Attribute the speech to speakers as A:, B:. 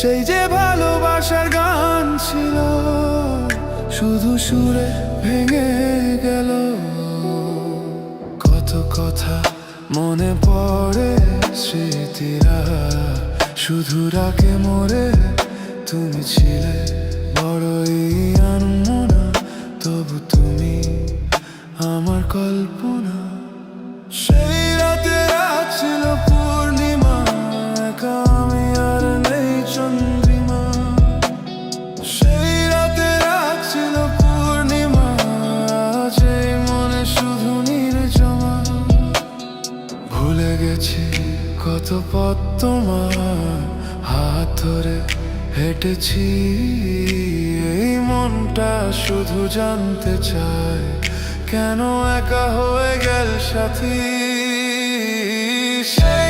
A: সেই যে ভালোবাসার গান ছিল শুধু সুরে ভেঙে গেল। কত কথা মনে পড়ে, স্মৃতিরা শুধু রাখে মোরে। তুমি ছিলে বড়ই আনমনা, তবু তুমি আমার কল্পনা। সেই রাতে রাত ছিল পূর্ণিমা, একা আমি আর নেই চন্দ্রিমা। সেই রাতে রাত ছিল পূর্ণিমা, আজ এই মনে শুধু নির্জমা। ভুলে গেছি কত পথ তোমার হাত ধরে হেঁটেছি। এই মনটা শুধু জানতে চায়, কেন একা হয়ে গেল সাথী। সেই